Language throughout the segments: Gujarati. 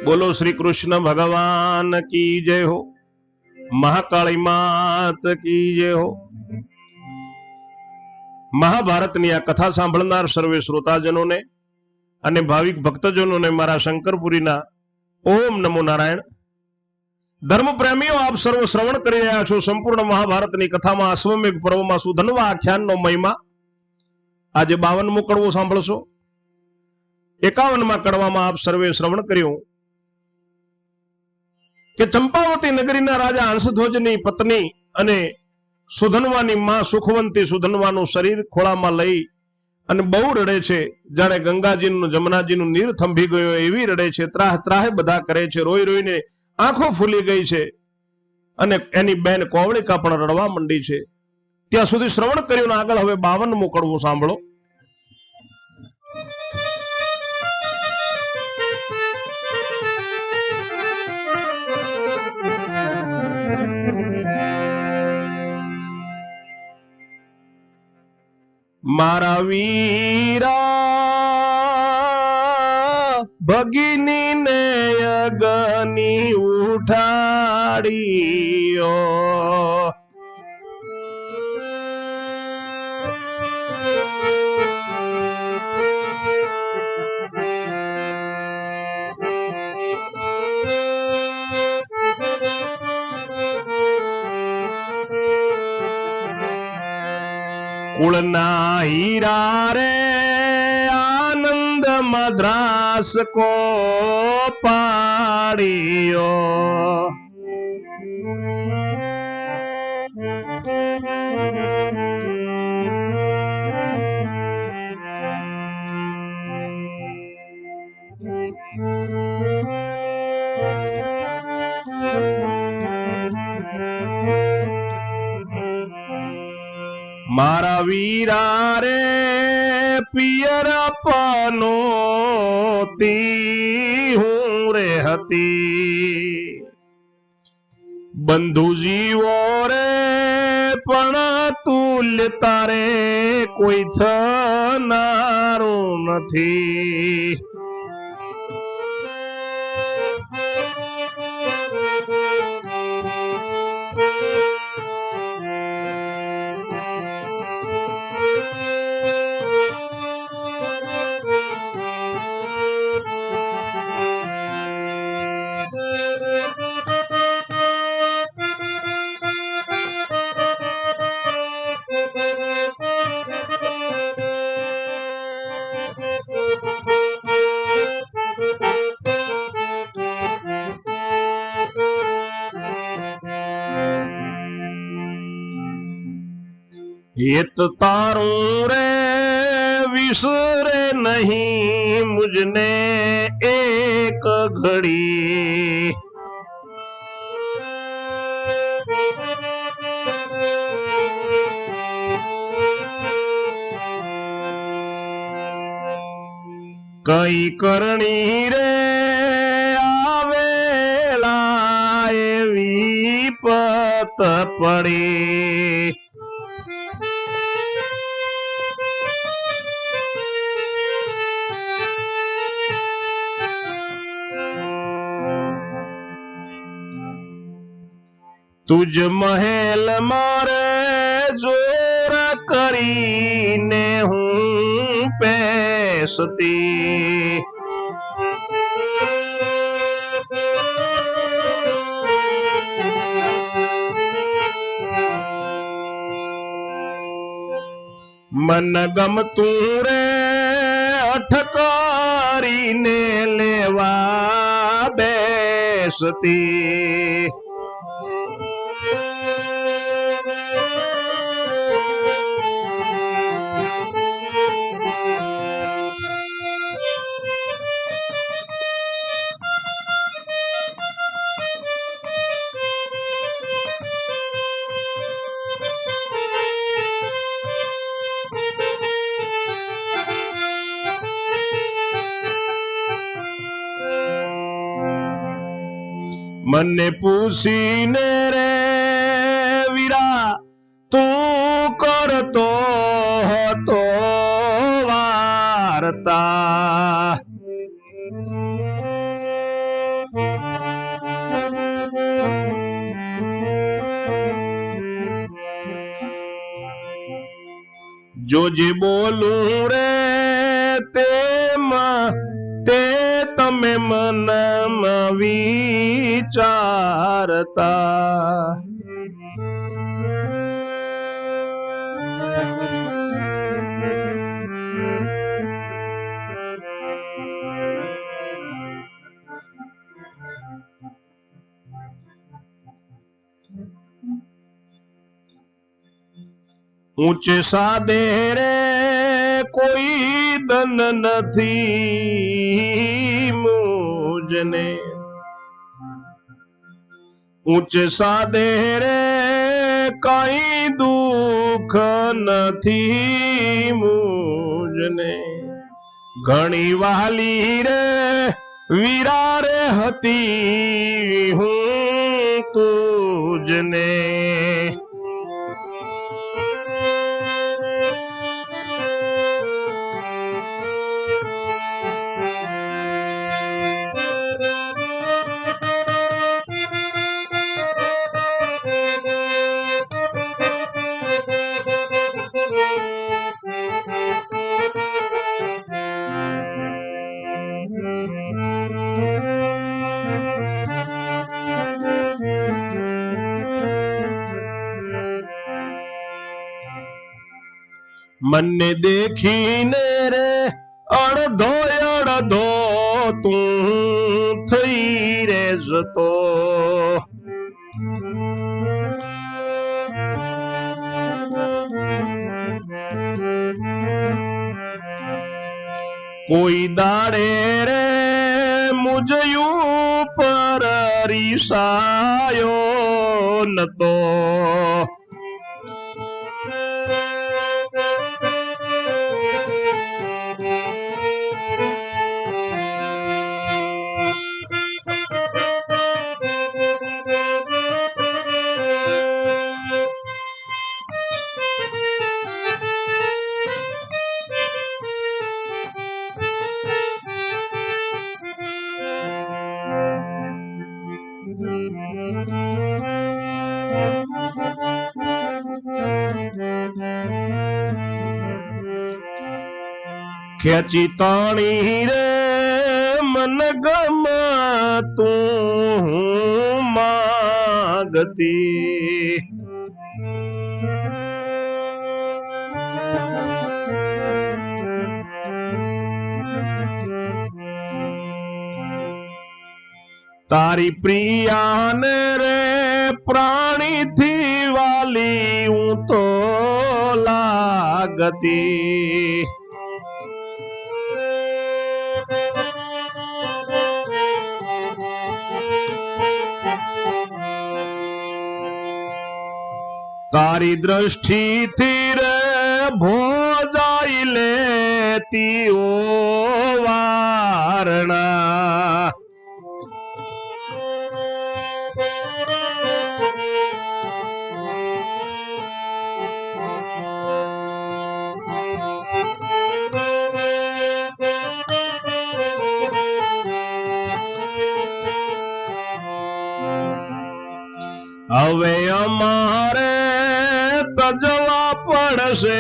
बोलो श्री कृष्ण भगवान की जय हो, महाकाली मात की जय हो। महाभारतनी आ कथा सांभळनार सर्वे श्रोताजनों ने अने भाविक भक्तजनों ने मारा शंकरपुरीना ओम नमो नारायण। धर्म प्रेमीओ, आप सर्व श्रवण करी रह्या छो संपूर्ण महाभारतनी कथामां अश्वमेघ पर्वमां सुधन्वा आख्याननो महिमा। आज 52मो कड़वो सांभळशो। 51मा कड़वामां आप सर्वे श्रवण कर्युं के चंपावती नगरीना राजा हंसध्वजनी पत्नी अने सुधन्वानी मां सुखवंती सुधन्वानुं शरीर खोळामां लई अने बहु रड़े छे, जाणे गंगाजीनुं जमुनाजीनुं नीर थंभी गयो एवी रड़े छे। त्राह त्राहे बधा करे छे, रोई रोईने आंखों फूली गई छे अने एनी बेन कोवळिका पण रड़वा मंडी छे। त्यां सुधी श्रवण कर्युं। आगळ हवे 52मो कड़वो सांभळो। मारा वीरा भगिनी ने अग्नि उठाड़ियो, कुलना हीरा रे आनंद मद्रास को पाड़ियो, मारा वीरा रे पियर पनोती हूँ रे हती, बंधु जीवो रे पण तुल्य तारे कोई थनारू नथी। हित तारू रे विसरे नहीं मुझने एक घड़ी, कई करणी रे आवेला एवी पत पड़ी, तुझ महल मारे जोर करीने हूँ पैसती, मन गम तू रे अठकारीने लेवा बेसती, मने पूछीने रे वीरा तू करतो હતો વાર્તા, જો જે બોલું રે તેમાં તે તમે મનમાં વિચારતા. ઊંચે સાદે રે કોઈ દન નથી મુજને. ઊંચે સાદે રે કઈ દુઃખ નથી મુજને. ઘણી વાલી રે વીરા રે હતી હું તુજને. મને દેખીને રે અડધો અડધો તું થઈ રે જતો. કોઈ દાડે રે મુજયું પર રીસાયો નતો. ખેંચી તાણી રે મન ગમતું માગતી. તારી પ્રિયાને રે પ્રાણીથી વાલી હું તો લાગતી. તારી દ્રષ્ટિથી રે ભોજાઈ લેતી ઓ વારણા. હવે અમારે તજવા પડશે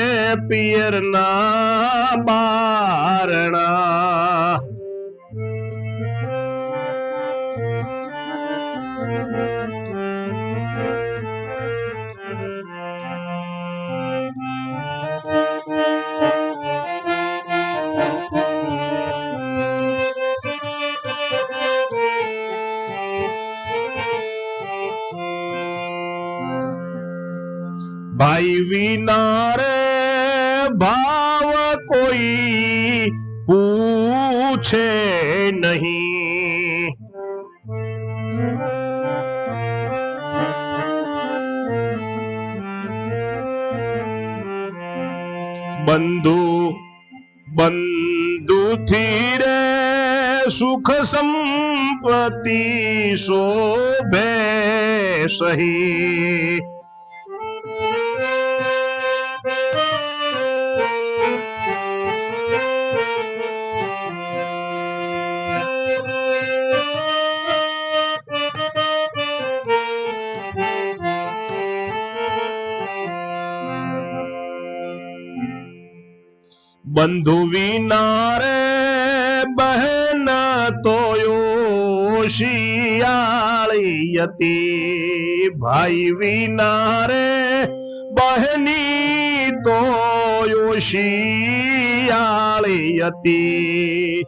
પિયરના બારણા. ભાઈ વિના રે ભાવ કોઈ પૂછે નહીં. બંધુ બંધુથી રે સુખ સંપત્તિ શોભે સહી. બંધુ વિના રે બહેન તો શિયાળી હતી, ભાઈ વિના રે બહેની તો શિયાળી હતી.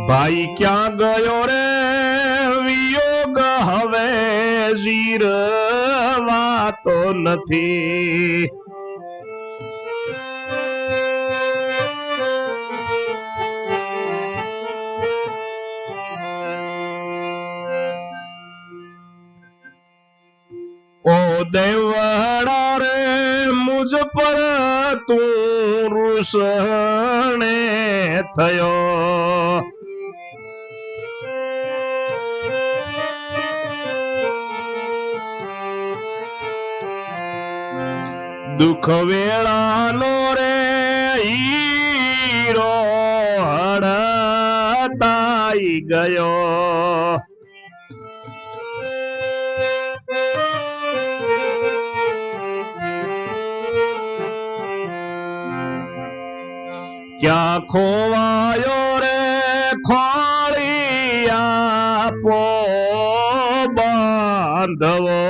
ભાઈ ક્યાં ગયો રે વિયોગ હવે જીરવાતો નથી. ઓ દેવડા રે મુજ પર તું રૂસણે થયો, દુઃખ વેળાનો રે હીરો હડતાઈ ગયો. ક્યાં ખોવાયો રે ખોળી આપો બાંધવો,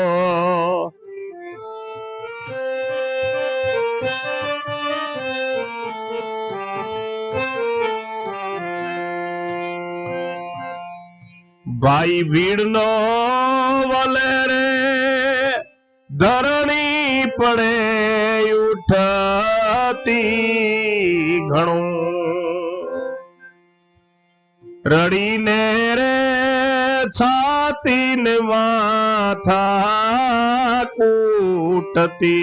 ભાઈ ભીડનો વલે રે ધરણી પડે ઉઠતી ઘણું, રડીને રે છાતીને માથા કૂટતી.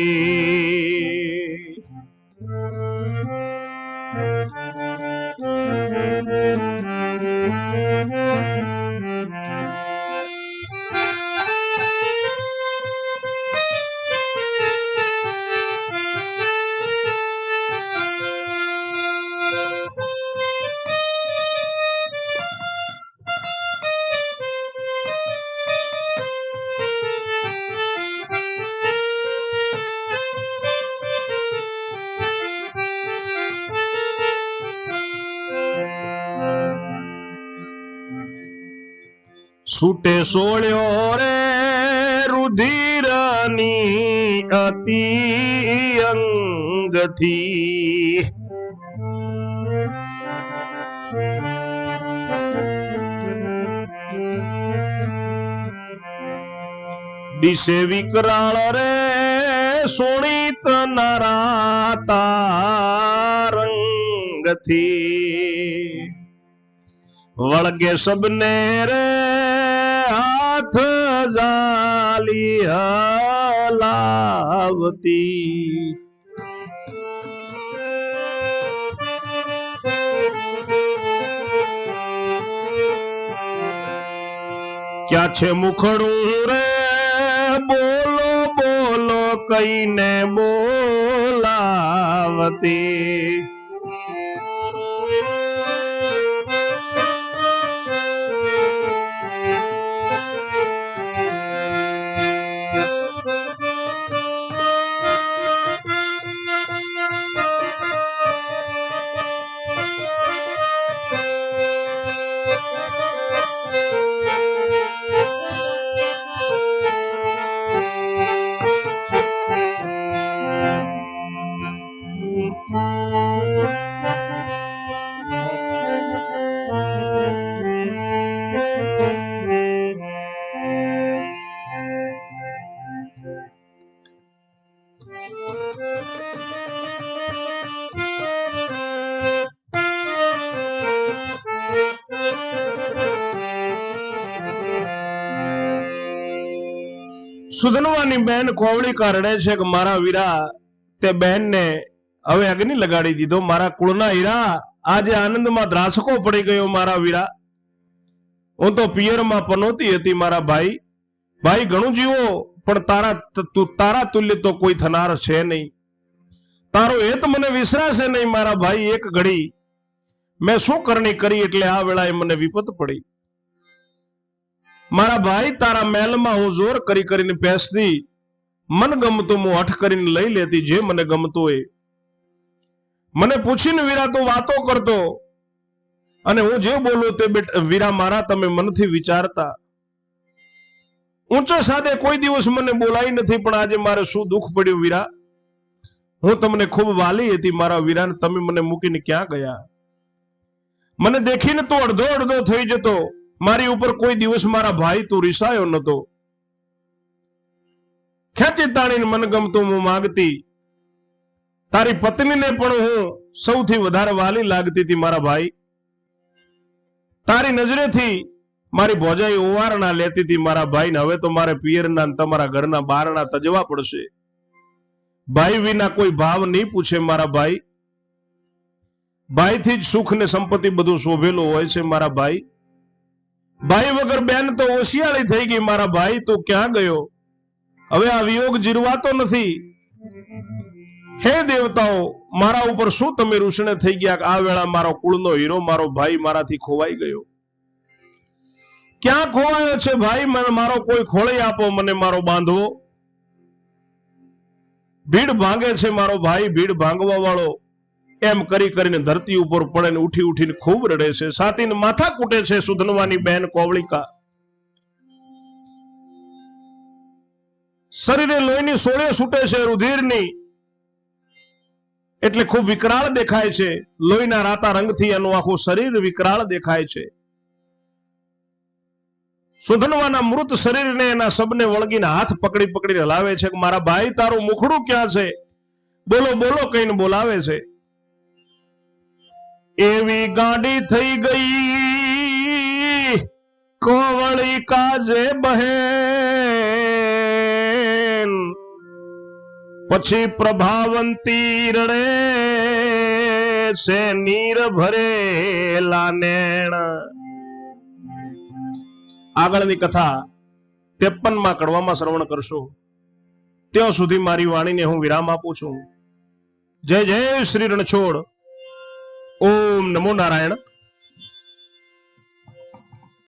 છૂટે સોળ્યો રે રુધિરની અતિ અંગથી, દિશે વિકરાળ રે સોણિત નરાતા રંગથી, વળગે સબને રે હાથ જાલી હલાવતી. ક્યાં છે મુખડું રે બોલો બોલો કઈને બોલાવતી. સુધનવાની બેન કોવળી રડે છે કે મારા વીરા તે બેન ને હવે અગ્નિ લગાડી દીધો. મારા કુળના હીરા આજે આનંદમાં દ્રાસકો પડી ગયો. મારા વીરા હું તો પિયરમાં પનોતી હતી મારા ભાઈ. ભાઈ ઘણું જીવો પણ તારા તુલ્ય તો કોઈ થનાર છે નહીં. તારો હેત મને વિસરાશે નહીં મારા ભાઈ. એક ઘડી મેં શું કરણી કરી એટલે આ વેળાએ મને વિપત પડી. મારા ભાઈ તારા મહેલમાં હું જોર કરી કરીને બેસતી, મન ગમતું હું હઠ કરીને લઈ લેતી જે મને ગમતું હોય. મને પૂછીને વીરા તું વાતો કરતો અને હું જે બોલું તે વીરા મારા તમે મનથી વિચારતા. ઊંચો સાદે કોઈ દિવસ મને બોલાઈ નથી, પણ આજે મારે શું દુઃખ પડ્યું વીરા. હું તમને ખૂબ વાલી હતી મારા વીરા, તમે મને મૂકીને ક્યાં ગયા. મને દેખીને તું અડધો અડધો થઈ જતો, મારી ઉપર કોઈ દિવસ મારા ભાઈ તું રિસાયો નતો. ખેંચી તાણીને મન ગમતું હું માગતી, તારી પત્નીને પણ હું સૌથી વધારે વાલી લાગતી હતી મારા ભાઈ. તારી નજરેથી મારી ભોજાઈ ઓવારણા લેતી હતી મારા ભાઈને. હવે તો મારે પિયરના તમારા ઘરના બારણા તજવા પડશે. ભાઈ વિના કોઈ ભાવ નહીં પૂછે મારા ભાઈ. ભાઈથી જ સુખ ને સંપત્તિ બધું શોભેલું હોય છે મારા ભાઈ. ભાઈ વગર બેન તો ઓશિયાળી થઈ ગઈ મારા ભાઈ, તું ક્યાં ગયો. હવે આ વિયોગ જીરવાતો નથી. હે દેવતાઓ, મારા ઉપર શું તમે રૂષણે થઈ ગયા. આ વેળા મારો કુળનો હીરો મારો ભાઈ મારાથી ખોવાઈ ગયો. ક્યાં ખોવાયો છે ભાઈ, મને મારો કોઈ ખોળી આપો, મને મારો બાંધવો. ભીડ ભાંગે છે મારો ભાઈ, ભીડ ભાંગવા વાળો. એમ કરી કરીને ધરતી ઉપર પડે ને ઉઠી ઉઠીને ખૂબ રડે છે. સાતીને માથા કૂટે છે સુધનવાની બેન કોવળિકા. શરીરે લોહીની સોળે છૂટે છે રુધિરની, એટલે ખૂબ વિકરાળ દેખાય છે. લોહીના રાતા રંગથી એનું આખું શરીર વિકરાળ દેખાય છે. સુધનવાના મૃત શરીરને એના સબને વળગીને હાથ પકડી પકડીને હલાવે છે કે મારા ભાઈ તારું મુખડું ક્યાં છે, બોલો બોલો કહીને બોલાવે છે. એવી ગાડી થઈ ગઈ કોવળિકા જે બહેન, પછી પ્રભાવંતી રડે છે નીર ભરેલા નેણ. આગળની કથા 53માં કડવામાં શ્રવણ કરશો. ત્યાં સુધી મારી વાણીને હું વિરામ આપું છું. જય જય શ્રી રણછોડ. ઓમ નમો નારાયણ.